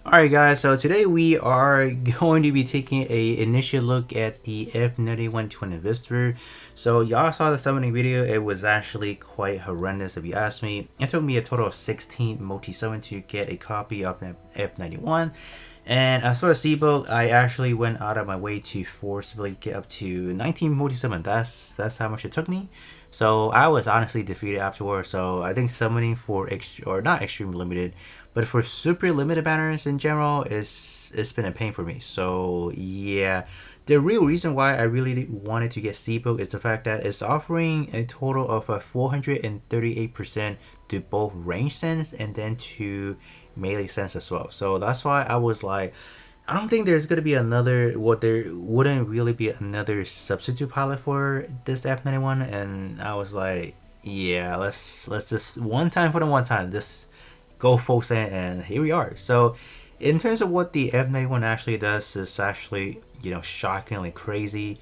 Alright guys, so today we are going to be taking a initial look at the F91 Twin VSBR. So y'all saw the summoning video. It was actually quite horrendous if you ask me. It took me a total of 16 multi-summon to get a copy of the F91. And as for the C-Book, I actually went out of my way to forcibly get up to 19 multi-summon. That's how much it took me. So I was honestly defeated afterwards. So I think summoning for or not extreme limited, but for super limited banners in general, it's been a pain for me. So yeah, the real reason why I really wanted to get C-Book is the fact that it's offering a total of a 438% to both range sense and then to melee sense as well. So that's why I was like, I don't think there's gonna be another. There wouldn't really be another substitute pilot for this F91, and I was like, yeah, let's just one time for the one time. This go full send, and here we are. So in terms of what the F91 actually does, is actually shockingly crazy.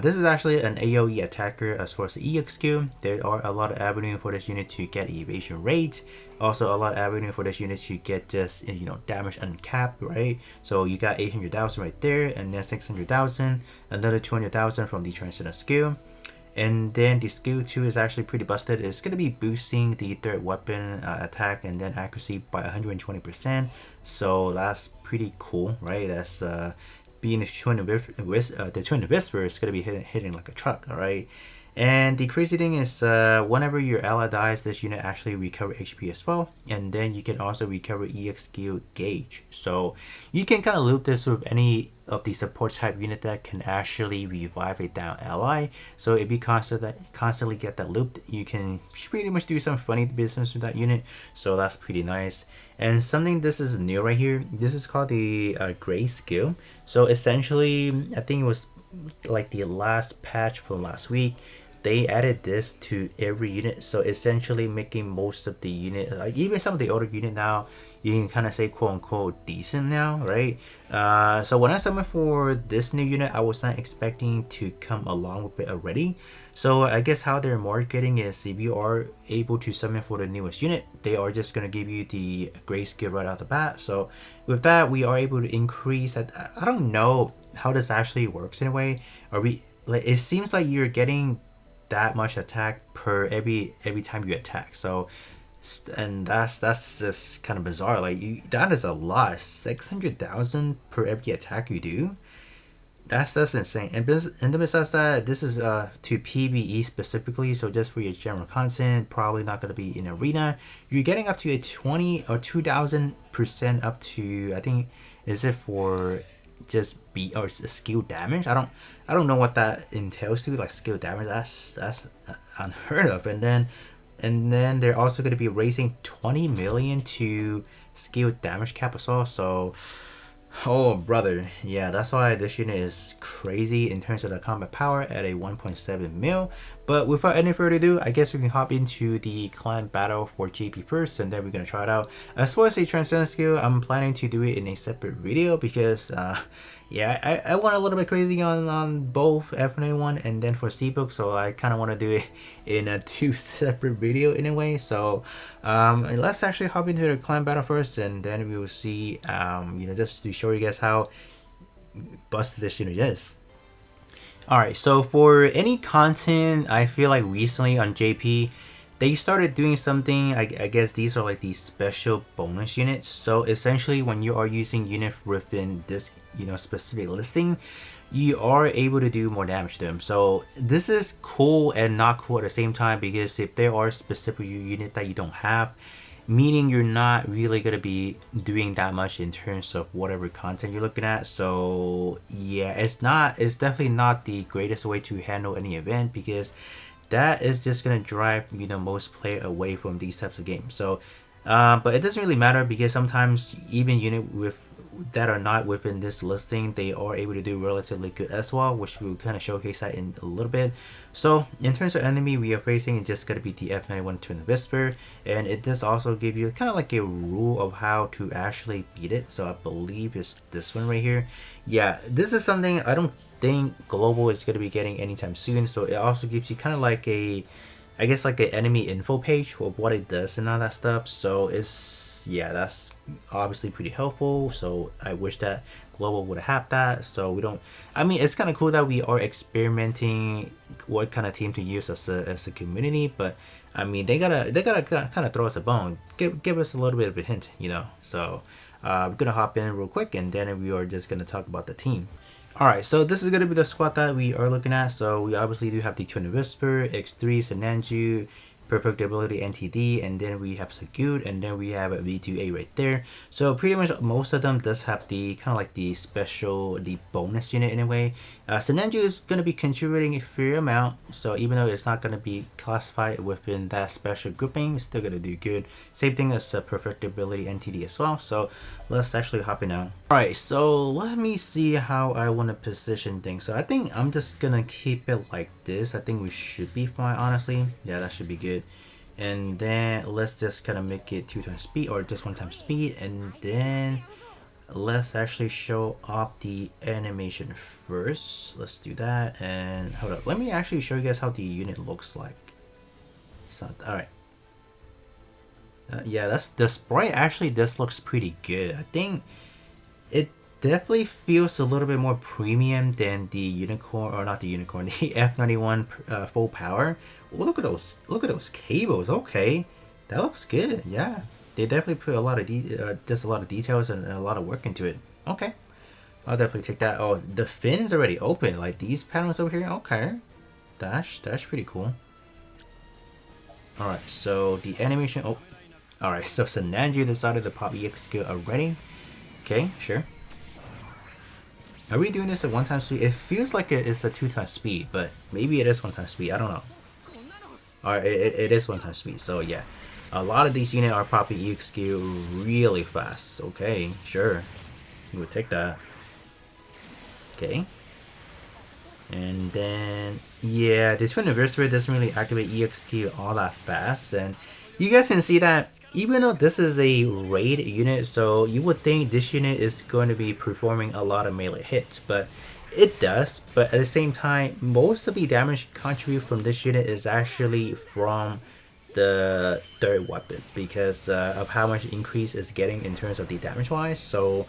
This is actually an AoE attacker as far as the EX skill. There are a lot of avenues for this unit to get evasion rate. Also a lot of avenue for this unit to get just damage uncapped, right? So you got 800,000 right there, and then 600,000, another 200,000 from the transcendent skill. And then the skill 2 is actually pretty busted. It's going to be boosting the third weapon attack and then accuracy by 120%. So that's pretty cool, right? That's being the twin VSBR is going to be hitting like a truck, all right? And the crazy thing is, whenever your ally dies, this unit actually recover HP as well, and then you can also recover EX skill gauge. So you can kind of loop this with any of the support type unit that can actually revive a down ally. So if you constantly get that looped, you can pretty much do some funny business with that unit. So that's pretty nice. And something this is new right here. This is called the gray skill. So essentially, I think it was like the last patch from last week, they added this to every unit, so essentially making most of the unit, like even some of the older unit now, you can kind of say quote unquote decent now, right? So when I summoned for this new unit, I was not expecting to come along with it already. So I guess how they're marketing is, if you are able to summon for the newest unit, they are just going to give you the gray skill right out the bat. So with that, we are able to increase that. I don't know how this actually works in a way. Are we like, it seems like you're getting that much attack per every time you attack. So and that's just kind of bizarre. Like that is a lot. 600,000 per every attack you do. That's insane. And then besides that, this is to PvE specifically, so just for your general content, probably not going to be in arena. You're getting up to a 20 or 2,000% up to, I think, is it for just be or skill damage? I don't know what that entails to, like skill damage. That's unheard of. And then they're also going to be raising 20 million to skill damage cap as well. So oh brother, yeah, that's why this unit is crazy in terms of the combat power at a 1.7 mil. But without any further ado, I guess we can hop into the clan battle for JP first, and then we're gonna try it out. As far as the transcendent skill, I'm planning to do it in a separate video because yeah, I went a little bit crazy on both F91 and then for C-Book, so I kind of want to do it in a two separate video in a way. So let's actually hop into the clan battle first, and then we will see just to show you guys how busted this unit is. Alright, so for any content, I feel like recently on JP, they started doing something. I guess these are like these special bonus units. So essentially, when you are using unit within this specific listing, you are able to do more damage to them. So this is cool and not cool at the same time, because if there are specific unit that you don't have, meaning you're not really going to be doing that much in terms of whatever content you're looking at. So yeah, it's definitely not the greatest way to handle any event, because that is just going to drive most player away from these types of games. So but it doesn't really matter, because sometimes even unit that are not within this listing, they are able to do relatively good as well, which we'll kind of showcase that in a little bit. So in terms of enemy we are facing, it's just going to be the F91 Twin VSBR, and it does also give you kind of like a rule of how to actually beat it. So I believe it's this one right here. Yeah, this is something I don't think global is going to be getting anytime soon. So it also gives you kind of like a, I guess, like an enemy info page of what it does and all that stuff. So it's yeah, that's obviously pretty helpful. So I wish that Global would have that. So we don't. I mean, it's kind of cool that we are experimenting what kind of team to use as a community, but I mean, they gotta kind of throw us a bone, give us a little bit of a hint, you know. So we're gonna hop in real quick, and then we are just gonna talk about the team. Alright, so this is going to be the squad that we are looking at. So we obviously do have the Twin Whisper, X3, Senanju, Perfect Ability NTD, and then we have Sagut, and then we have a V2A right there. So pretty much most of them does have the kind of like the special, the bonus unit in a way. Senanju is going to be contributing a fair amount, so even though it's not going to be classified within that special grouping, it's still going to do good. Same thing as Perfect Ability NTD as well. So let's actually hop in now. Alright, so let me see how I want to position things. So I think I'm just gonna keep it like this. I think we should be fine, honestly. Yeah, that should be good. And then let's just kind of make it 2 times speed or just 1 time speed. And then let's actually show off the animation first. Let's do that. And hold up, let me actually show you guys how the unit looks like. So, alright. Yeah, that's the sprite. Actually, this looks pretty good. I think it definitely feels a little bit more premium than the unicorn, or not the unicorn, the F91 full power. Well, look at those cables. Okay, that looks good. Yeah, they definitely put a lot of just a lot of details and a lot of work into it. Okay, I'll definitely take that. Oh, the fins already open, like these panels over here. Okay, that's pretty cool. All right, so the animation. Oh, all right. So Senanju decided to pop EX skill already. Okay, sure. Are we doing this at 1 time speed? It feels like it's a 2 times speed, but maybe it is 1 time speed. I don't know. Alright, it is 1 time speed. So yeah, a lot of these units are popping EX skill really fast. Okay, sure. We would take that. Okay. And then, yeah, this Twin Anniversary doesn't really activate EX skill all that fast. And you guys can see that even though this is a raid unit, so you would think this unit is going to be performing a lot of melee hits, but it does. But at the same time, most of the damage contributed from this unit is actually from the third weapon because of how much increase it's getting in terms of the damage wise. So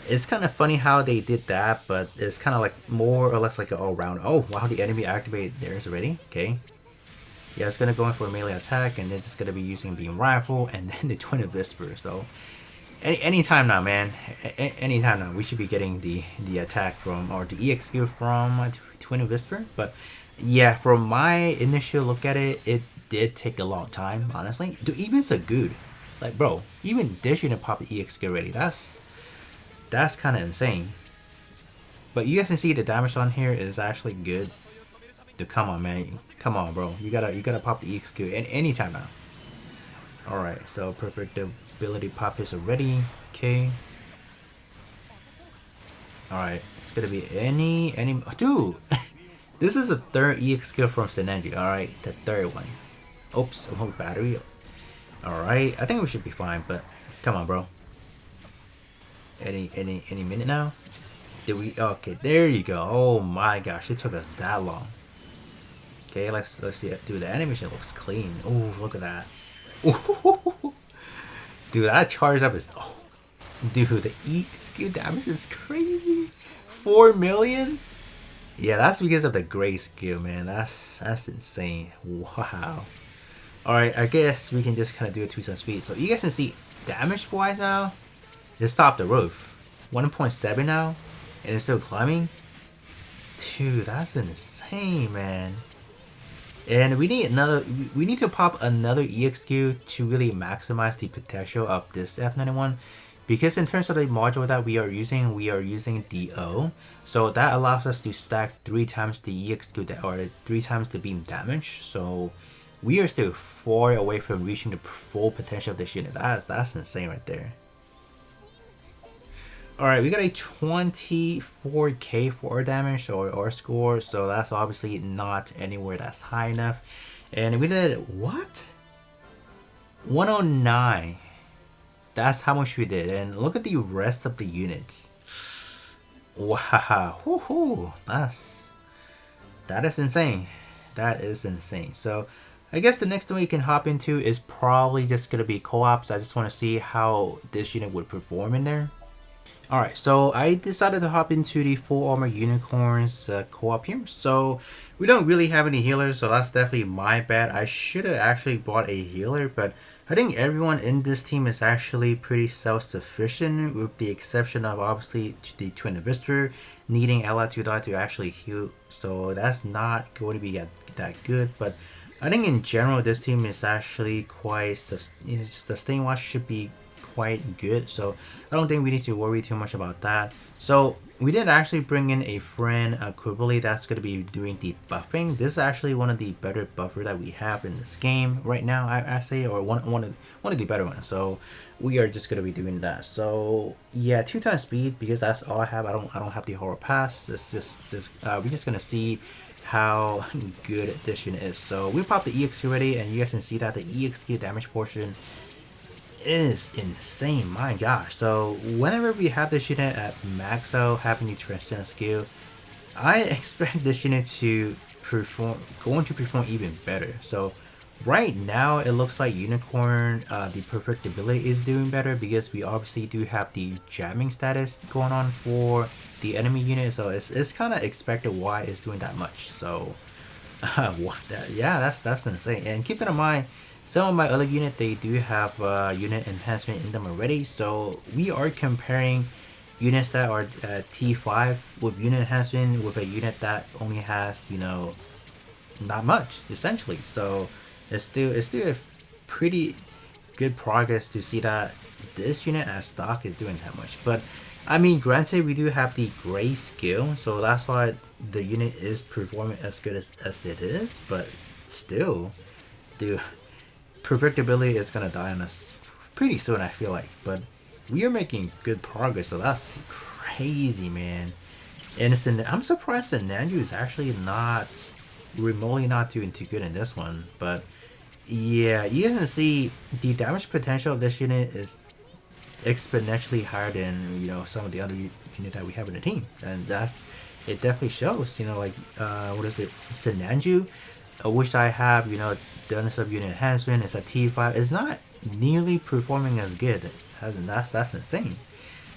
it's kind of funny how they did that, but it's kind of like more or less like an all-round. Oh wow, the enemy activated theirs already. Okay. Yeah, it's gonna go in for a melee attack, and then it's gonna be using beam rifle, and then the Twin Whisper. So, anytime now, man. Anytime now, we should be getting the attack from or the EX skill from Twin Whisper. But yeah, from my initial look at it, it did take a long time, honestly. Dude, even Sagut, like bro, even this unit pop the EX skill already. That's kind of insane. But you guys can see the damage on here is actually good. Dude, come on, man. Come on, bro. You gotta pop the EX skill anytime now. Alright, so Perfect Ability pop is already. Okay. Alright, it's gonna be any dude! This is the third EX skill from Senanju. Alright, the third one. Oops, I'm holding battery. Alright, I think we should be fine, but come on, bro. Any minute now? Did we? Okay, there you go. Oh my gosh, it took us that long. Okay, let's see it. Dude, the animation looks clean. Oh, look at that. Ooh. Dude, that charge up is... Oh, dude, the E skill damage is crazy. 4 million? Yeah, that's because of the gray skill, man. That's insane. Wow. Alright, I guess we can just kind of do a 2 times speed. So you guys can see damage-wise now, just top the roof. 1.7 now, and it's still climbing. Dude, that's insane, man. And we need to pop another EX skill to really maximize the potential of this F91, because in terms of the module that we are using DO, so that allows us to stack 3 times the EX skill or 3 times the beam damage. So we are still far away from reaching the full potential of this unit. That's insane right there. Alright, we got a 24k for damage or R score, so that's obviously not anywhere that's high enough. And we did what? 109. That's how much we did. And look at the rest of the units. Wow. Woohoo. That is insane. That is insane. So I guess the next thing we can hop into is probably just gonna be co-ops. I just want to see how this unit would perform in there. Alright, so I decided to hop into the full armor unicorns co-op here. So we don't really have any healers, so that's definitely my bad. I should have actually bought a healer, but I think everyone in this team is actually pretty self-sufficient, with the exception of obviously the Twin VSBR needing Ella to die to actually heal. So that's not going to be that good, but I think in general this team is actually quite sustain-wise should be quite good, so I don't think we need to worry too much about that. So we did actually bring in a friend, Kubali, that's going to be doing the buffing. This is actually one of the better buffer that we have in this game right now, I say, or one of the better ones. So we are just going to be doing that. So yeah, 2x speed, because that's all I have. I don't have the horror pass. It's just we're just gonna see how good this unit is. So we popped the EXQ already, and you guys can see that the EXQ damage portion is insane, my gosh. So whenever we have this unit at max out having the transcendent skill, I expect this unit to perform even better. So right now it looks like unicorn, the predictability is doing better, because we obviously do have the jamming status going on for the enemy unit, so it's kind of expected why it's doing that much. So yeah, that's insane. And keep in mind, some of my other unit, they do have unit enhancement in them already, so we are comparing units that are T5 with unit enhancement with a unit that only has, you know, not much essentially. So it's still a pretty good progress to see that this unit as stock is doing that much. But I mean, granted, we do have the gray skill, so that's why the unit is performing as good as it is, but still, dude, predictability is gonna die on us pretty soon, I feel like. But we are making good progress, so that's crazy, man. And I'm surprised that Nanju is actually not remotely not doing too good in this one. But yeah, you can see the damage potential of this unit is exponentially higher than, you know, some of the other units that we have in the team, and it definitely shows. You know, like what is it, Senanju, which I have, you know, done some unit enhancement. It's a T5. It's not nearly performing as good, and that's insane.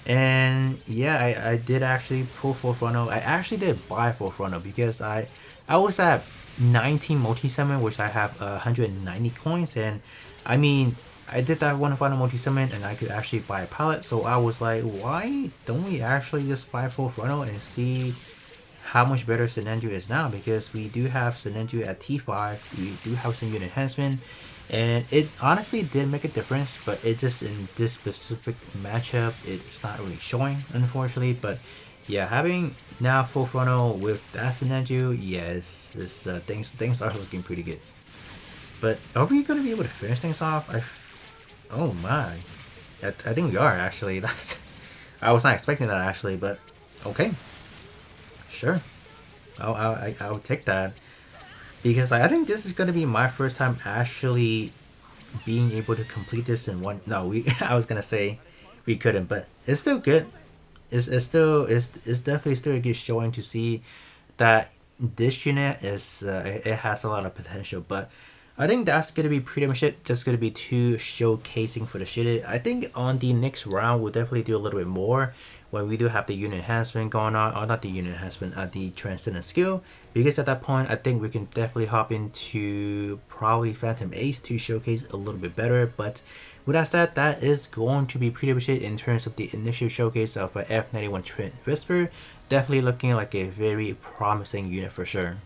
And yeah, I did actually pull full frontal. I actually did buy full frontal because I was at 19 multi-summon, which I have 190 coins, and I mean, I did that one final multi-summon and I could actually buy a pallet, so I was like, why don't we actually just buy full frontal and see how much better Senenju is now, because we do have Senenju at T5, we do have some unit enhancement, and it honestly did make a difference, but it just in this specific matchup, it's not really showing, unfortunately. But yeah, having now full frontal with that Senenju, yes, things are looking pretty good. But are we going to be able to finish things off? Oh my, I think we are actually. I was not expecting that actually, but okay. Sure, I'll take that, because I think this is gonna be my first time actually being able to complete this in one. No, I was gonna say we couldn't, but it's still good. It's definitely still a good showing to see that this unit is it has a lot of potential. But I think that's gonna be pretty much it. Just gonna be two showcasing for the shit. I think on the next round we'll definitely do a little bit more when we do have the unit enhancement going on, or not the unit enhancement, the transcendent skill, because at that point I think we can definitely hop into probably Phantom Ace to showcase a little bit better. But with that said, that is going to be pretty much it in terms of the initial showcase of F91 Twin VSBR. Definitely looking like a very promising unit for sure.